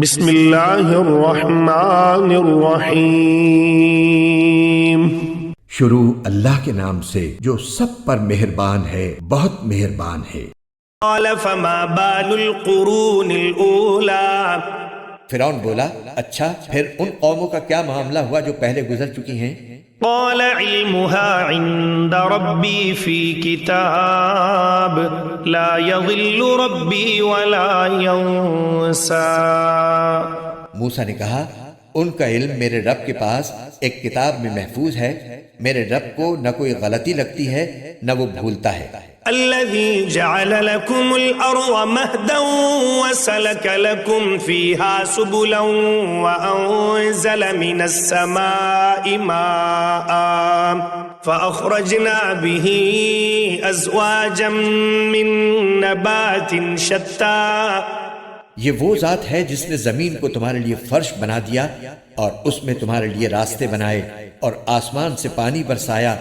بسم اللہ الرحمن الرحیم۔ شروع اللہ کے نام سے جو سب پر مہربان ہے، بہت مہربان ہے۔ قال فما بال القرون الاولی۔ فرعون بولا، اچھا پھر ان قوموں کا کیا معاملہ ہوا جو پہلے گزر چکی ہیں؟ قال علمها عند ربی فی کتاب لا یضل ربی ولا ینسا۔ موسیٰ نے کہا، ان کا علم میرے رب کے پاس ایک کتاب میں محفوظ ہے، میرے رب کو نہ کوئی غلطی لگتی ہے نہ وہ بھولتا ہے۔ الذي جعل لكم الأرض مهدا وسلك لكم فيها سبلا وأنزل من السماء ماء فأخرجنا به أزواجا من نبات شتى۔ یہ وہ ذات ہے جس نے زمین کو تمہارے لیے فرش بنا دیا اور اس میں تمہارے لیے راستے بنائے اور آسمان سے پانی برسایا،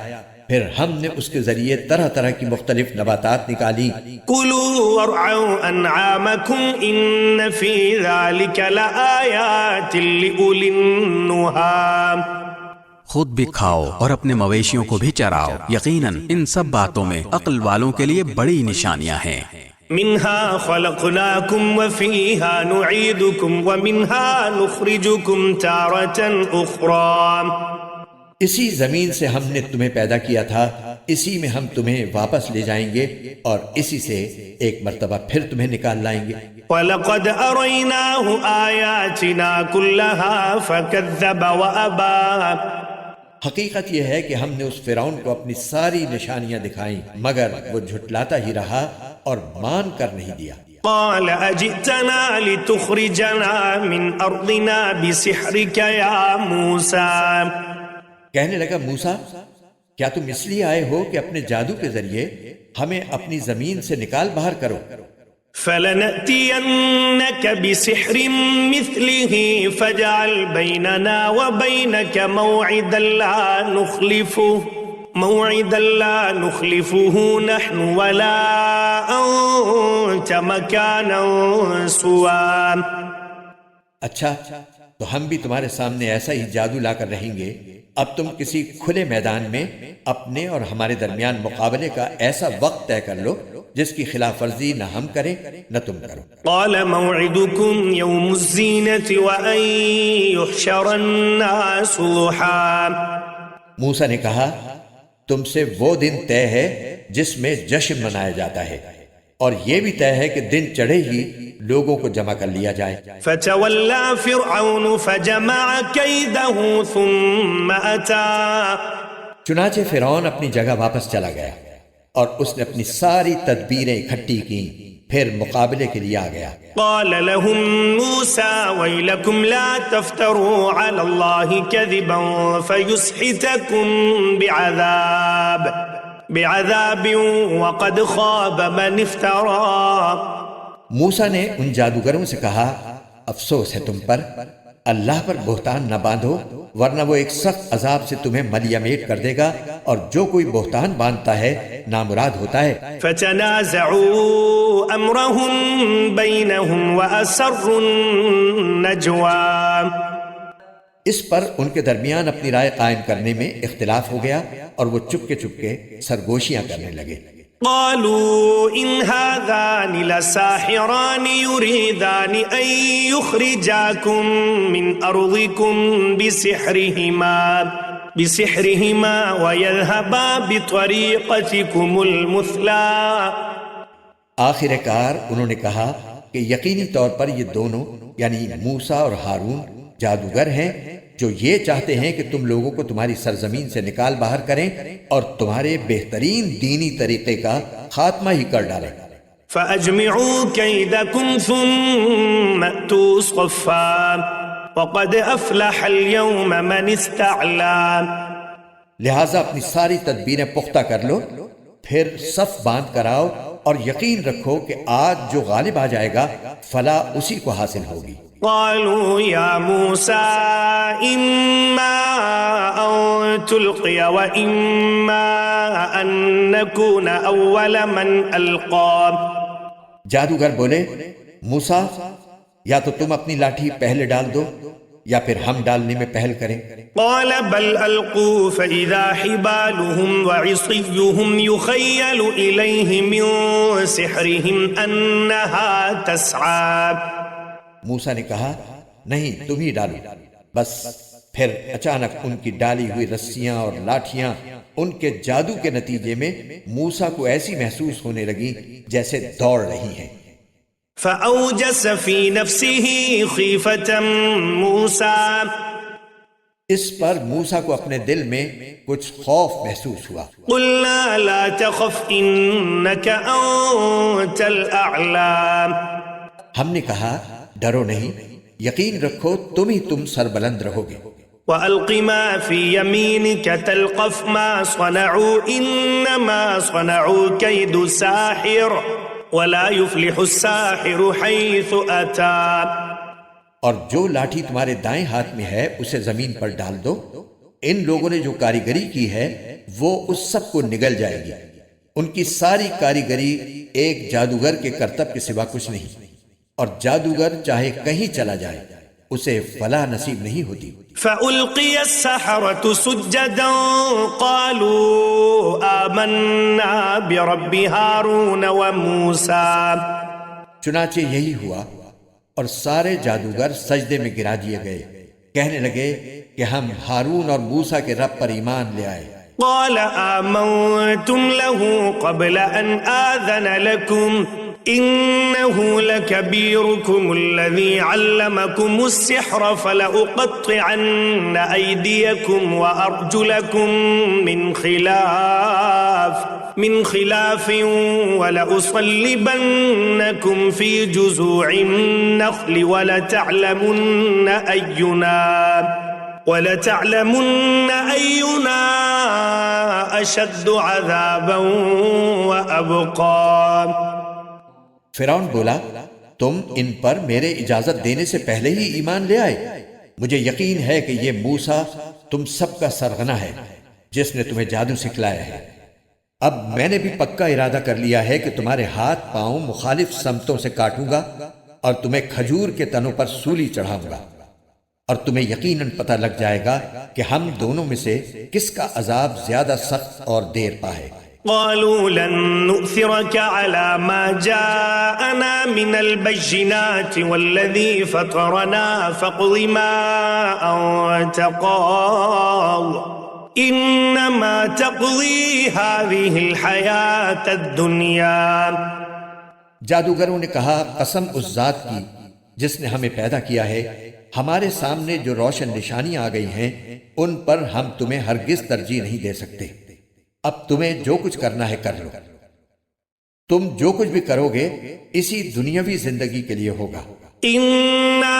پھر ہم نے اس کے ذریعے طرح طرح کی مختلف نباتات نکالی۔ کلوا وارعوا انعامکم ان فی ذلک لآیات لأولی النہی۔ خود بھی کھاؤ اور اپنے مویشیوں کو بھی چراؤ، یقیناً ان سب باتوں میں عقل والوں کے لیے بڑی نشانیاں ہیں۔ منها خلقناکم وفیہا نعیدکم ومنها نخرجکم تارة اخری۔ اسی زمین سے ہم نے تمہیں پیدا کیا تھا، اسی میں ہم تمہیں واپس لے جائیں گے اور اسی سے ایک مرتبہ پھر تمہیں نکال لائیں گے۔ وَلَقَدْ أَرَيْنَاهُ آيَاتِنَا كُلَّهَا فَكَذَّبَ وَأَبَى۔ حقیقت یہ ہے کہ ہم نے اس فرعون کو اپنی ساری نشانیاں دکھائیں مگر وہ جھٹلاتا ہی رہا اور مان کر نہیں دیا۔ قال أجئتنا لتخرجنا من أرضنا بسحرك يا موسى۔ کہنے لگا، موسیٰ کیا تم اس لیے آئے ہو کہ اپنے جادو کے ذریعے ہمیں اپنی زمین سے نکال باہر کرو؟ فَلَنَأْتِيَنَّكَ بِسِحْرٍ مِثْلِهِ فَاجْعَلْ بَيْنَنَا وَبَيْنَكَ موعدا لا نخلفه نحن ولا أنت مكانا سوا۔ اچھا تو ہم بھی تمہارے سامنے ایسا ہی جادو لا کر رہیں گے۔ اب تم کسی کھلے میدان میں اپنے اور ہمارے درمیان مقابلے کا ایسا وقت طے کر لو جس کی خلاف ورزی نہ ہم کریں نہ تم کرو۔ قال موعدكم يوم الزينة وأن يحشر الناس ضحى۔ موسیٰ نے کہا، تم سے وہ دن طے ہے جس میں جشن منایا جاتا ہے، اور یہ بھی طے ہے کہ دن چڑھے ہی لوگوں کو جمع کر لیا جائے۔ فتولى فرعون فجمع كيده ثم أتى۔ چنانچہ فرعون اپنی جگہ واپس چلا گیا اور اس نے اپنی ساری تدبیریں اکٹھی کی، پھر مقابلے کے لیے آ گیا۔ قال لهم موسى ويلكم لا تفتروا على الله كذبا فيسحتكم بعذاب وقد خاب من افترى۔ موسیٰ نے ان جادوگروں سے کہا، افسوس ہے تم پر، اللہ پر بہتان نہ باندھو ورنہ وہ ایک سخت عذاب سے تمہیں ملیمیٹ کر دے گا، اور جو کوئی بہتان باندھتا ہے نامراد ہوتا ہے۔ فتنازعوا امرهم بينهم واسروا النجوى۔ اس پر ان کے درمیان اپنی رائے قائم کرنے میں اختلاف ہو گیا اور وہ چپکے چپکے سرگوشیاں کرنے لگے۔ قالوا ان هذان لساحران يريدان ان يخرجاكم من ارضكم بسحرهما ويذهبا بطريقتكم المثلى۔ آخر کار انہوں نے کہا کہ یقینی طور پر یہ دونوں یعنی موسیٰ اور ہارون جادوگر ہیں جو یہ چاہتے ہیں کہ تم لوگوں کو تمہاری سرزمین سے نکال باہر کریں اور تمہارے بہترین دینی طریقے کا خاتمہ ہی کر ڈالیں۔ فَأَجْمِعُوا كَيْدَكُمْ ثُمَّ أْتُوا صَفًّا وَقَدْ أَفْلَحَ الْيَوْمَ مَنِ اسْتَعْلَى۔ لہٰذا اپنی ساری تدبیریں پختہ کر لو، پھر صف باندھ کر آؤ اور یقین رکھو کہ آج جو غالب آ جائے گا فلاح اسی کو حاصل ہوگی۔ قالوا يا موسى إما أن تلقي وإما أن نكون أول من ألقى۔ جادوگر بولے، موسیٰ یا تو تم اپنی لاٹھی پہلے ڈال دو یا پھر ہم ڈالنے میں پہل کریں۔ قال بل ألقوا فإذا حبالهم وعصيهم يخيل إليه من سحرهم أنها تسعى۔ موسیٰ نے کہا نہیں تم ہی ڈالو۔ بس پھر اچانک ان کی ڈالی ہوئی رسیاں اور لاٹھیاں ان کے جادو کے نتیجے میں موسیٰ کو ایسی محسوس ہونے لگی جیسے دوڑ رہی ہیں۔ فأوجس في نفسه خيفة موسى، اس پر موسیٰ کو اپنے دل میں کچھ خوف محسوس ہوا۔ قلنا لا تخف إنك أنت الأعلى، ہم نے کہا ڈرو نہیں، یقین رکھو تم سربلند رہو گے۔ وألق ما في يمينك تلقف ما صنعوا إنما صنعوا كيد ساحر ولا يفلح الساحر حيث أتى۔ اور جو لاٹھی تمہارے دائیں ہاتھ میں ہے اسے زمین پر ڈال دو، ان لوگوں نے جو کاریگری کی ہے وہ اس سب کو نگل جائے گی۔ ان کی ساری کاریگری ایک جادوگر کے کرتب کے سوا کچھ نہیں، اور جادوگر چاہے کہیں چلا جائے اسے فلاح نصیب نہیں ہوتی۔ فألقي السحرة سجدا قالوا آمنا برب هارون وموسى، چنانچہ یہی ہوا اور سارے جادوگر سجدے میں گرا دیے گئے، کہنے لگے کہ ہم ہارون اور موسیٰ کے رب پر ایمان لے آئے۔ قال آمنتم له قبل أن آذن لكم إنه لكبيركم الذي علمكم السحر فلأقطعن أيديكم وأرجلكم من خلاف ولأصلبنكم في جذوع النخل ولتعلمن أينا أشد عذابا وأبقى۔ فرعون بولا تم ان پر میرے اجازت دینے سے پہلے ہی ایمان لے آئے؟ مجھے یقین ہے کہ یہ موسیٰ تم سب کا سرغنہ ہے جس نے تمہیں جادو سکھلایا ہے۔ اب میں نے بھی پکا ارادہ کر لیا ہے کہ تمہارے ہاتھ پاؤں مخالف سمتوں سے کاٹوں گا اور تمہیں کھجور کے تنوں پر سولی چڑھاؤں گا، اور تمہیں یقیناً پتہ لگ جائے گا کہ ہم دونوں میں سے کس کا عذاب زیادہ سخت اور دیر پا ہے۔ قالوا لن نؤثرك على ما جاءنا من البينات والذي فطرنا فاقض ما أنت قاض إنما تقضي هذه الحياة الدنيا۔ جادوگروں نے کہا قسم اس ذات کی جس نے ہمیں پیدا کیا ہے، ہمارے سامنے جو روشن نشانیاں آ گئی ہیں ان پر ہم تمہیں ہرگز ترجیح نہیں دے سکتے۔ اب تمہیں جو کچھ کرنا ہے کر لو، تم جو کچھ بھی کرو گے اسی دنیاوی زندگی کے لیے ہوگا۔ إنا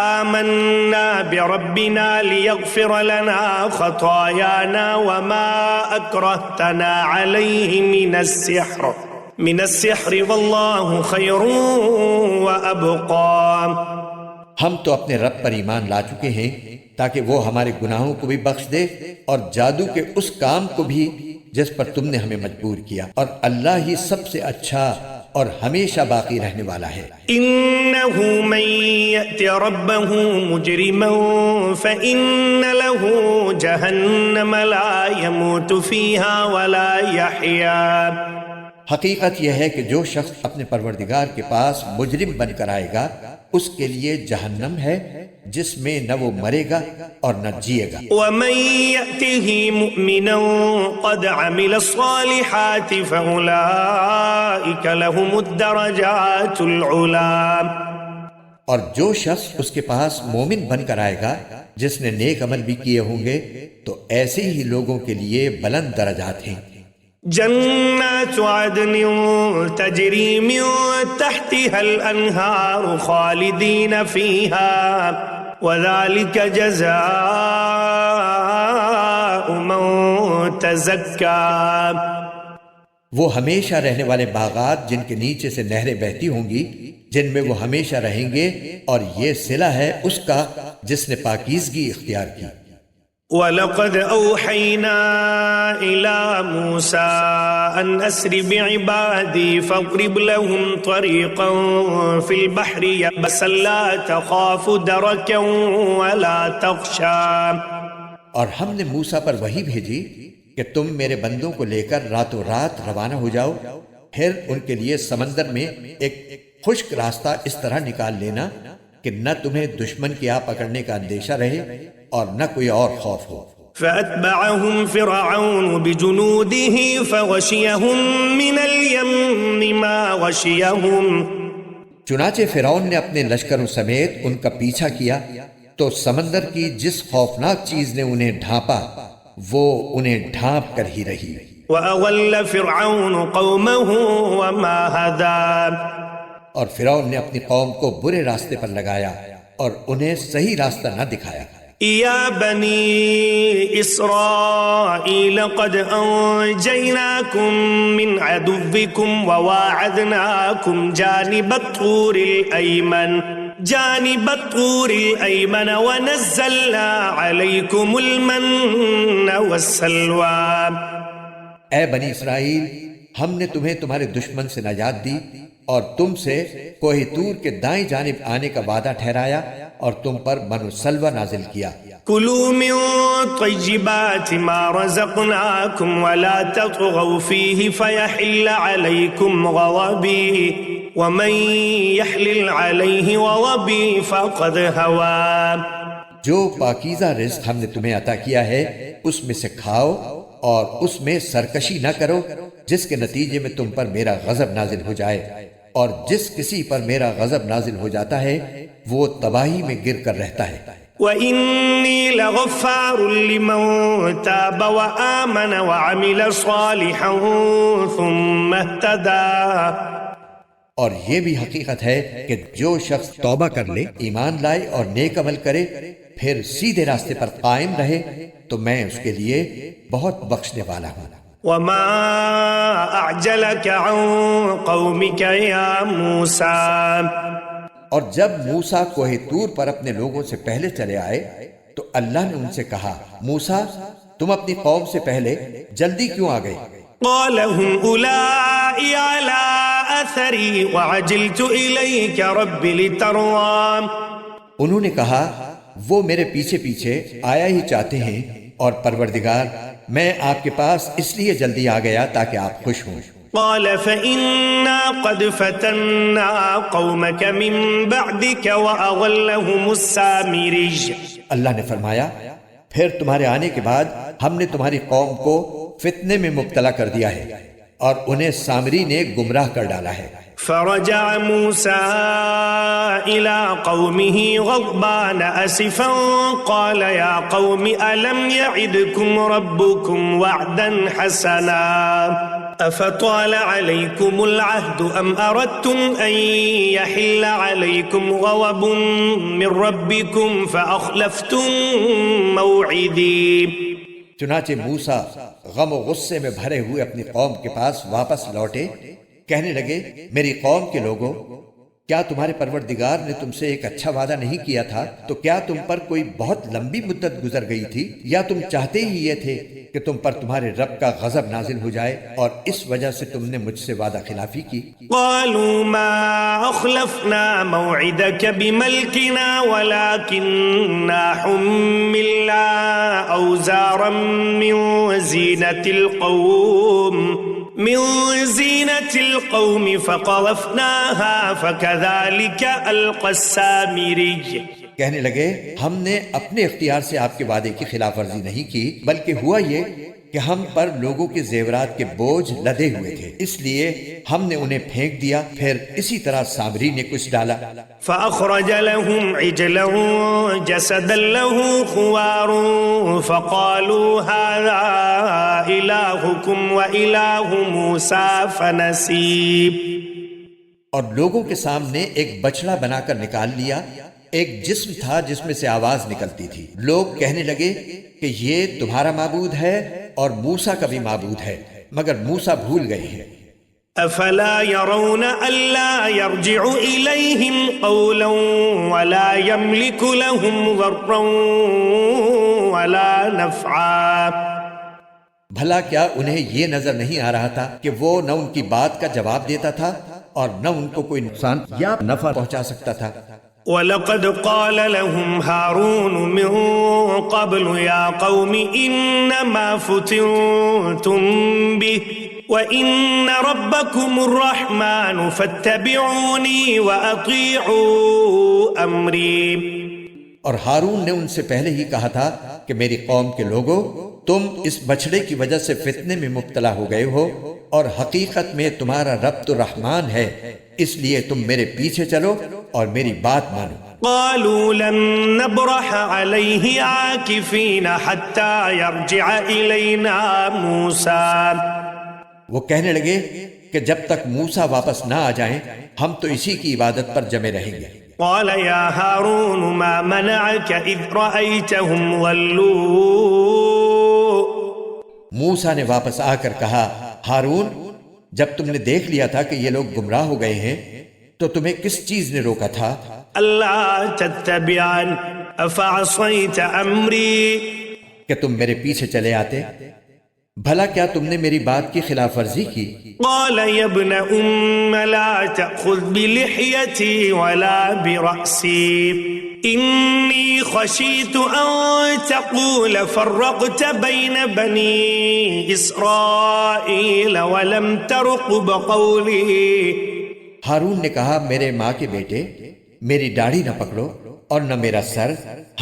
آمنا بربنا ليغفر لنا خطايانا وما أكرهتنا عليه من السحر والله خير وأبقى۔ ہم تو اپنے رب پر ایمان لا چکے ہیں تاکہ وہ ہمارے گناہوں کو بھی بخش دے اور جادو کے اس کام کو بھی جس پر تم نے ہمیں مجبور کیا، اور اللہ ہی سب سے اچھا اور ہمیشہ باقی رہنے والا ہے۔ إنه من يأت ربه مجرما فإن له جهنم لا يموت فيها ولا يحيا۔ حقیقت یہ ہے کہ جو شخص اپنے پروردگار کے پاس مجرم بن کر آئے گا اس کے لیے جہنم ہے جس میں نہ وہ مرے گا اور نہ جیے گا۔ ومن يأته مؤمنا قد عمل الصالحات فأولئك لهم الدرجات العلى۔ اور جو شخص اس کے پاس مومن بن کر آئے گا جس نے نیک عمل بھی کیے ہوں گے تو ایسے ہی لوگوں کے لیے بلند درجات ہیں۔ جنات عدن تجری من تحتها الانہار خالدین فیہا وذلک جزاء من تزکا۔ وہ ہمیشہ رہنے والے باغات جن کے نیچے سے نہریں بہتی ہوں گی جن میں وہ ہمیشہ رہیں گے، اور یہ صلہ ہے اس کا جس نے پاکیزگی اختیار کی۔ وَلَقَدْ أَوْحَيْنَا إِلَى مُوسَىٰ أَنْ أَسْرِ بِعِبَادِي فَاضْرِبْ لَهُمْ طَرِيقًا فِي الْبَحْرِ يَبَسًا لَا تَخَافُ دَرَكًا وَلَا تَخْشَىٰ۔ اور ہم نے موسیٰ پر وحی بھیجی کہ تم میرے بندوں کو لے کر راتوں رات روانہ ہو جاؤ، پھر ان کے لیے سمندر میں ایک خشک راستہ اس طرح نکال لینا کہ نہ تمہیں دشمن کی آ پکڑنے کا اندیشہ رہے اور نہ کوئی اور خوف ہو۔ فَأَتْبَعَهُمْ فِرْعَوْنُ بِجُنُودِهِ فَغَشِيَهُمْ مِنَ الْيَمِّ مَا غَشِيَهُمْ، چنانچہ فرعون نے اپنے لشکروں سمیت ان کا پیچھا کیا تو سمندر کی جس خوفناک چیز نے انہیں ڈھانپا وہ انہیں ڈھانپ کر ہی رہی۔ وَأَضَلَّ فِرْعَوْنُ قَوْمَهُ وَمَا هَدَىٰ، اور فرعون نے اپنی قوم کو برے راستے پر لگایا اور انہیں صحیح راستہ نہ دکھایا۔ يا بني إسرائيل قد أنجيناكم من عدوكم وواعدناكم جانب الطور الأيمن ونزلنا عليكم المن والسلوى۔ اے بنی اسرائیل، ہم نے تمہیں تمہارے دشمن سے نجات دی اور تم سے کوہ طور کے دائیں جانب آنے کا وعدہ ٹھہرایا اور تم پر من و سلوہ نازل کیا۔ كلوا من طيبات ما رزقناكم ولا تطغوا فيه فيحل عليكم غضبي ومن يحلل عليه غضبي فقد هوى۔ جو پاکیزہ رزق ہم نے تمہیں عطا کیا ہے اس میں سے کھاؤ اور اس میں سرکشی نہ کرو جس کے نتیجے میں تم پر میرا غضب نازل ہو جائے، اور جس کسی پر میرا غضب نازل ہو جاتا ہے وہ تباہی میں گر کر رہتا ہے۔ وَإِنِّي لَغَفَّارٌ لِمَن تَابَ وَآمَنَ وَعَمِلَ صَالِحًا ثُمَّ اهْتَدَىٰ، اور یہ بھی حقیقت ہے کہ جو شخص توبہ کر لے، ایمان لائے اور نیک عمل کرے پھر سیدھے راستے پر قائم رہے تو میں اس کے لیے بہت بخشنے والا ہوں۔ وَمَا أَعْجَلَكَ عَن قَوْمِكَ يَا مُوسَىٰ، اور جب موسیٰ کوہ طور پر اپنے لوگوں سے پہلے چلے آئے تو اللہ نے ان سے کہا، موسیٰ تم اپنی قوم سے پہلے جلدی کیوں آ گئے؟ قَالَ هُمْ أُولَٰئِ عَلَىٰ أَثَرِي وَعَجِلْتُ إِلَيْكَ رَبِّ لِتَرْضَىٰ، انہوں نے کہا وہ میرے پیچھے پیچھے آیا ہی چاہتے ہیں اور پروردگار میں آپ کے پاس اس لیے جلدی آ گیا تاکہ آپ خوش ہوں۔ قال فإنا قد فتنا قومك من بعدك وأضلهم السامري، اللہ نے فرمایا پھر تمہارے آنے کے بعد ہم نے تمہاری قوم کو فتنے میں مبتلا کر دیا ہے اور انہیں سامری نے گمراہ کر ڈالا ہے۔ فرجع موسى إلى قومه غضبان أسفا قال يا قوم ألم يعدكم ربكم وعدا حسنا أفطال عليكم العهد أم أردتم أن يحل عليكم غضب من ربكم فأخلفتم موعدي۔ چنانچہ موسیٰ غم و غصے میں بھرے ہوئے اپنی قوم کے پاس واپس لوٹے، کہنے لگے میری قوم کے لوگوں، کیا تمہارے پروردگار نے تم سے ایک اچھا وعدہ نہیں کیا تھا؟ تو کیا تم پر کوئی بہت لمبی مدت گزر گئی تھی، یا تم چاہتے ہی یہ تھے کہ تم پر تمہارے رب کا غضب نازل ہو جائے اور اس وجہ سے تم نے مجھ سے وعدہ خلافی کی؟ قالوا ما أخلفنا موعدك بملكنا ولكننا حملنا أوزارا من زينة القوم فقذفناها فكذلك ألقى السامري۔ کہنے لگے ہم نے اپنے اختیار سے آپ کے وعدے کی خلاف ورزی نہیں کی، بلکہ ہوا یہ کہ ہم پر لوگوں کے زیورات کے بوجھ لدے ہوئے تھے، اس لیے ہم نے انہیں پھینک دیا، پھر اسی طرح سامری نے کچھ ڈالا۔ فأخرج لهم عجلا جسدا له خوار فقالوا هذا إلهكم وإله موسى فنسي، اور لوگوں کے سامنے ایک بچڑا بنا کر نکال لیا، ایک جسم تھا جس میں سے آواز نکلتی تھی۔ لوگ کہنے لگے کہ یہ تمہارا معبود ہے اور موسیٰ کا بھی معبود ہے، مگر موسیٰ بھول گئے ہیں۔ أفلا يرون ألا يرجع إليهم قولا ولا يملك لهم ضرا ولا نفعا؟ بھلا کیا انہیں یہ نظر نہیں آ رہا تھا کہ وہ نہ ان کی بات کا جواب دیتا تھا اور نہ ان کو کوئی نقصان یا نفع پہنچا سکتا تھا؟ وَلَقَدْ قَالَ لَهُمْ هَارُونُ مِن قَبْلُ يَا قَوْمِ إِنَّمَا فُتِنْتُمْ بِهِ وَإِنَّ رَبَّكُمُ الرَّحْمَنُ فَاتَّبِعُونِي وَأَطِيعُوا أَمْرِي۔ اور ہارون نے ان سے پہلے ہی کہا تھا کہ میری قوم کے لوگوں، تم اس بچڑے کی وجہ سے فتنے میں مبتلا ہو گئے ہو، اور حقیقت میں تمہارا رب تو رحمان ہے، اس لیے تم میرے پیچھے چلو اور میری بات مانو۔ قالوا لن نبرح عليه عاكفين حتى يرجع إلينا موسى۔ وہ کہنے لگے کہ جب تک موسیٰ واپس نہ آ جائیں ہم تو اسی کی عبادت پر جمے رہیں گے۔ قال يا هارون ما منعك إذ رأيتهم ضلوا؟ موسیٰ نے واپس آ کر کہا، ہارون جب تم نے دیکھ لیا تھا کہ یہ لوگ گمراہ ہو گئے ہیں تو تمہیں کس چیز نے روکا تھا؟ اللہ تتبعن افعصیت امری، کہ تم میرے پیچھے چلے آتے، بھلا کیا تم نے میری بات کی خلاف ورزی کی؟ قال یا ابن ام لا تأخذ بلحیتی ولا برأسی انی خشیت ان تقول فرقت بین بنی اسرائیل ولم ترقب قولی۔ ہارون نے کہا، میرے ماں کے بیٹے، میری داڑھی نہ پکڑو اور نہ میرا سر،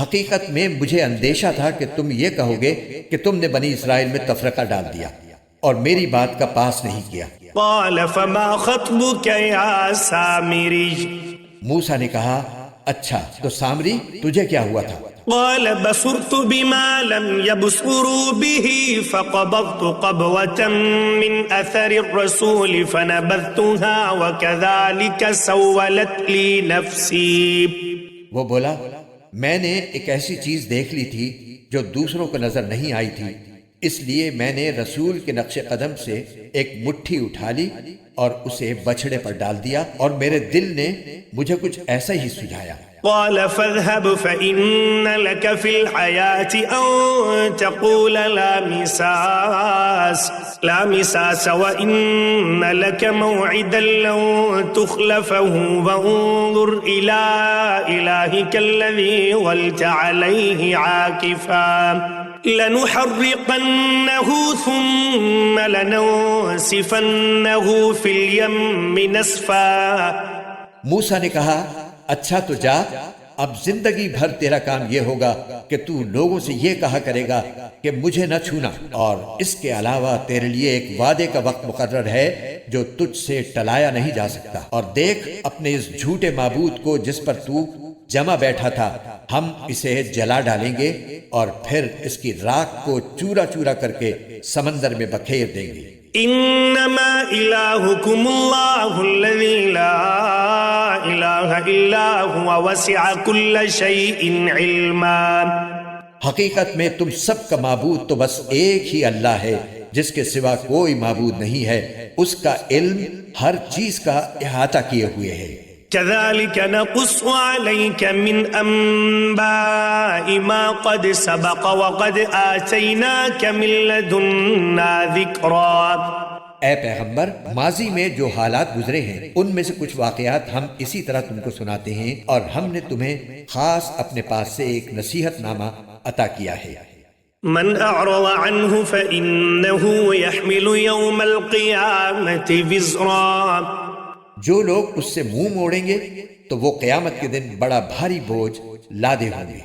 حقیقت میں مجھے اندیشہ تھا کہ تم یہ کہو گے کہ تم نے بنی اسرائیل میں تفرقہ ڈال دیا اور میری بات کا پاس نہیں کیا۔ قال فما خطبك یا سامری؟ موسیٰ نے کہا، اچھا تو سامری تجھے کیا ہوا تھا؟ قال بصرت بما لم يبصروا به فقبضت قبضة من أثر الرسول فنبذتها وكذلك سولت لي نفسي۔ وہ بولا، میں نے ایک ایسی چیز دیکھ لی تھی جو دوسروں کو نظر نہیں آئی تھی، اس لیے میں نے رسول کے نقش قدم سے ایک مٹھی اٹھا لی اور اسے بچھڑے پر ڈال دیا، اور میرے دل نے مجھے کچھ ایسا ہی سجھایا۔ قال فاذهب فإن لك في الحياة أن تقول لا مساس وإن لك موعدا لن تخلفه وانظر إلى إلهك الذي ظلت عليه عاكفا لنحرقنه ثم لننسفنه في اليم نسفا۔ موسیٰ نے کہا، اچھا تو جا، اب زندگی بھر تیرا کام یہ ہوگا کہ تو لوگوں سے یہ کہا کرے گا کہ مجھے نہ چھونا، اور اس کے علاوہ تیرے لیے ایک وعدے کا وقت مقرر ہے جو تجھ سے ٹلایا نہیں جا سکتا، اور دیکھ اپنے اس جھوٹے معبود کو جس پر تو جمع بیٹھا تھا، ہم اسے جلا ڈالیں گے اور پھر اس کی راکھ کو چورا چورا کر کے سمندر میں بکھیر دیں گے۔ انما الہکم اللہ الذی لا الہ الا هو وسع کل شیء علما۔ حقیقت میں تم سب کا معبود تو بس ایک ہی اللہ ہے جس کے سوا کوئی معبود نہیں ہے، اس کا علم ہر چیز کا احاطہ کیے ہوئے ہے۔ كذلك نقص عليك من أنباء ما قد سبق وقد آتيناك من لدنا ذكرا۔ اے پیغمبر، ماضی میں جو حالات گزرے ہیں ان میں سے کچھ واقعات ہم اسی طرح تم کو سناتے ہیں، اور ہم نے تمہیں خاص اپنے پاس سے ایک نصیحت نامہ عطا کیا ہے۔ من اعرض عنه فإنه يحمل يوم القيامة وزرا۔ جو لوگ اس سے منہ موڑیں گے تو وہ قیامت کے دن بڑا بھاری بوجھ لادے ہوں گے۔